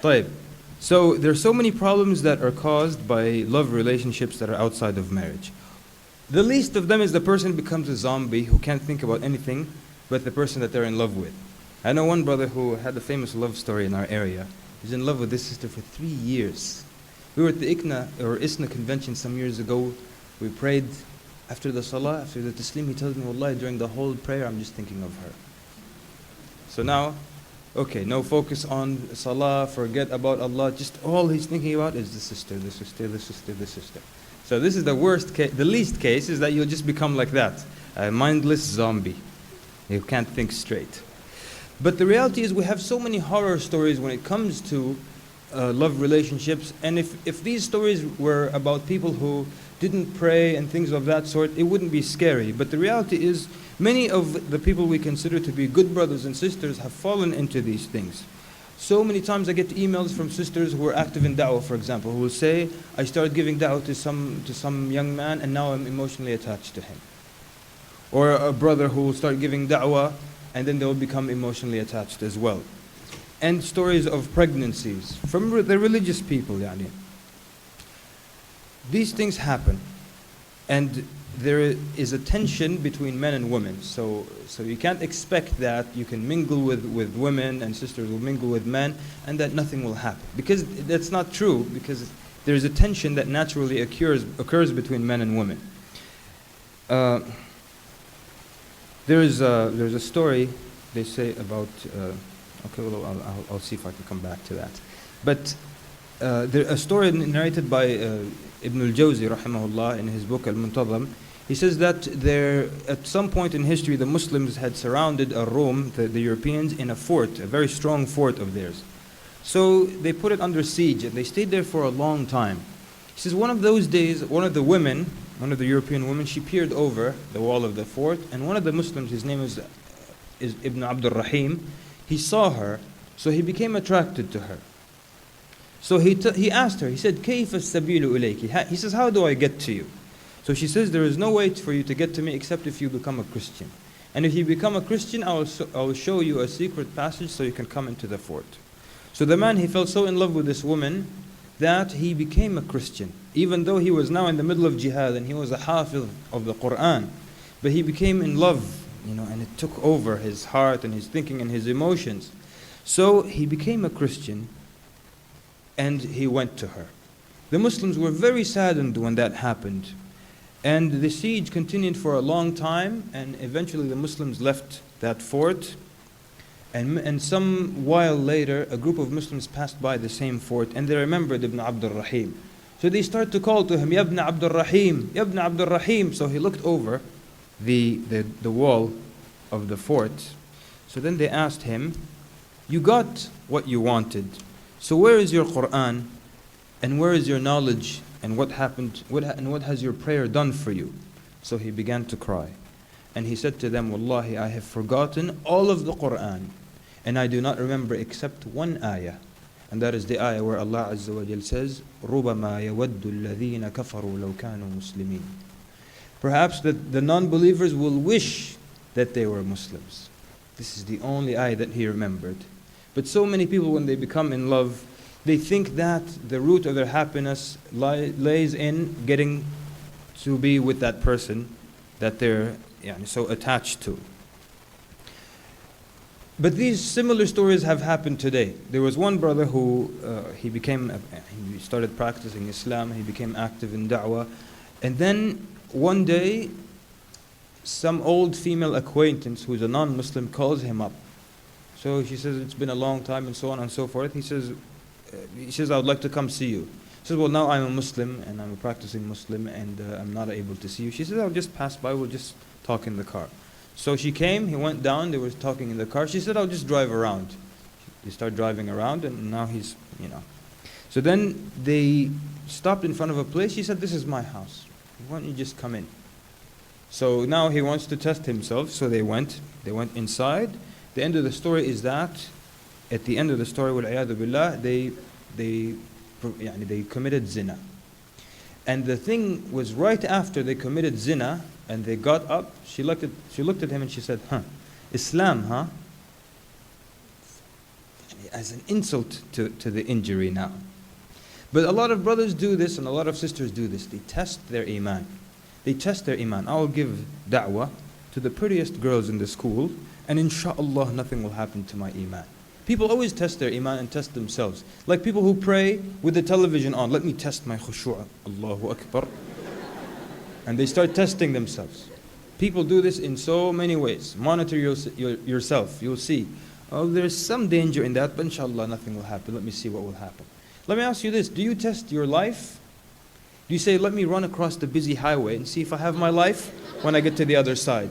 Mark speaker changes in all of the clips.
Speaker 1: طيب. So there's so many problems that are caused by love relationships that are outside of marriage. The least of them is the person becomes a zombie who can't think about anything but the person that they're in love with. I know one brother who had a famous love story in our area. He's in love with this sister for 3 years. We were at the ISNA convention some years ago. We prayed after the salah, after the taslim. He tells me, Wallahi, during the whole prayer, I'm just thinking of her. So now, okay, no focus on salah, forget about Allah. Just all he's thinking about is the sister, the sister, the sister, the sister. So this is the worst case. The least case is that you'll just become like that, a mindless zombie. You can't think straight. But the reality is we have so many horror stories when it comes to love relationships. And if these stories were about people who didn't pray and things of that sort, it wouldn't be scary. But the reality is many of the people we consider to be good brothers and sisters have fallen into these things. So many times I get emails from sisters who are active in da'wah, for example, who will say, I started giving da'wah to some young man and now I'm emotionally attached to him. Or a brother who will start giving da'wah and then they will become emotionally attached as well. And stories of pregnancies from the religious people, yani. These things happen. And there is a tension between men and women. So you can't expect that you can mingle with women and sisters will mingle with men and that nothing will happen. Because that's not true, because there's a tension that naturally occurs between men and women. There's a story they say about, okay, well, I'll see if I can come back to that. But a story narrated by Ibn al-Jawzi, rahimahullah, in his book Al-Muntazam. He says that at some point in history, the Muslims had surrounded Rome, the Europeans, in a fort, a very strong fort of theirs. So they put it under siege, and they stayed there for a long time. He says one of those days, one of the European women, she peered over the wall of the fort, and one of the Muslims, his name is Ibn Abdul Rahim, he saw her, so he became attracted to her. So he asked her, he said, كيف السبيل إليك? He says, how do I get to you? So she says, there is no way for you to get to me except if you become a Christian. And if you become a Christian, I will show you a secret passage so you can come into the fort. So the man, he fell so in love with this woman that he became a Christian. Even though he was now in the middle of jihad and he was a hafiz of the Quran. But he became in love, and it took over his heart and his thinking and his emotions. So he became a Christian and he went to her. The Muslims were very saddened when that happened. And the siege continued for a long time, and eventually the Muslims left that fort. And some while later, a group of Muslims passed by the same fort, and they remembered Ibn Abdul Rahim. So they started to call to him, Ya Ibn Abdul Rahim, Ya Ibn Abdul Rahim. So he looked over the wall of the fort. So then they asked him, you got what you wanted. So where is your Quran? And where is your knowledge? And what happened? And what has your prayer done for you? So he began to cry. And he said to them, Wallahi, I have forgotten all of the Quran. And I do not remember except one ayah. And that is the ayah where Allah Azza wa Jal says, رُبَمَا يَوَدُّ الَّذِينَ كَفَرُوا لَوْ كَانُوا مُسْلِمِينَ. Perhaps that the non-believers will wish that they were Muslims. This is the only ayah that he remembered. But so many people, when they become in love, they think that the root of their happiness lays in getting to be with that person that they're so attached to. But these similar stories have happened today. There was one brother who he started practicing Islam, he became active in da'wah, and then one day some old female acquaintance who's a non-Muslim calls him up. So she says, it's been a long time and so on and so forth. He says, I would like to come see you. She says, well, now I'm a Muslim and I'm a practicing Muslim and I'm not able to see you. She says, I'll just pass by, we'll just talk in the car. So she came, he went down, they were talking in the car. She said, I'll just drive around. They start driving around and now he's. So then they stopped in front of a place. She said, this is my house. Why don't you just come in? So now he wants to test himself. So they went inside. The end of the story is that at the end of the story, وَالْعِيَاذُ بِاللَّهِ, they committed zina. And the thing was right after they committed zina and they got up, she looked at him and she said, Islam, huh? as an insult to the injury now. But a lot of brothers do this and a lot of sisters do this. They test their iman. They test their iman. I'll give da'wah to the prettiest girls in the school, and inshallah nothing will happen to my iman. People always test their iman and test themselves. Like people who pray with the television on. Let me test my khushu'. Allahu Akbar. And they start testing themselves. People do this in so many ways. Monitor yourself. You'll see, oh, there's some danger in that, but inshallah nothing will happen. Let me see what will happen. Let me ask you this. Do you test your life? Do you say, let me run across the busy highway and see if I have my life when I get to the other side?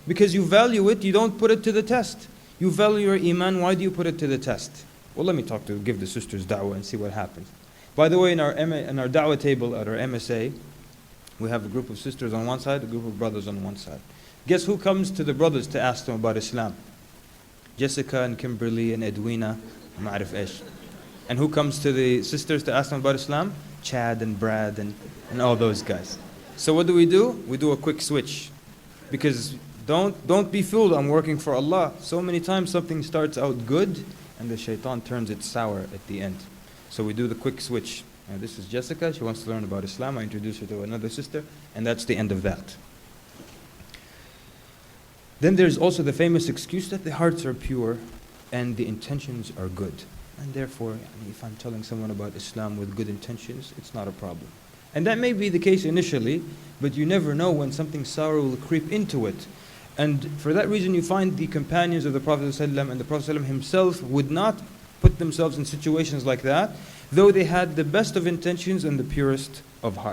Speaker 1: Because you value it, you don't put it to the test. You value your iman, why do you put it to the test? Well, let me give the sisters da'wah and see what happens. By the way, in our da'wah table at our MSA, we have a group of sisters on one side, a group of brothers on one side. Guess who comes to the brothers to ask them about Islam? Jessica and Kimberly and Edwina, ma'arif ish. And who comes to the sisters to ask them about Islam? Chad and Brad and all those guys. So what do? We do a quick switch. Because don't be fooled, I'm working for Allah. So many times something starts out good and the shaitan turns it sour at the end. So we do the quick switch. This is Jessica, she wants to learn about Islam. I introduce her to another sister, and that's the end of that. Then there's also the famous excuse that the hearts are pure and the intentions are good. And therefore, if I'm telling someone about Islam with good intentions, it's not a problem. And that may be the case initially, but you never know when something sour will creep into it. And for that reason, you find the companions of the Prophet ﷺ and the Prophet ﷺ himself would not put themselves in situations like that, though they had the best of intentions and the purest of heart.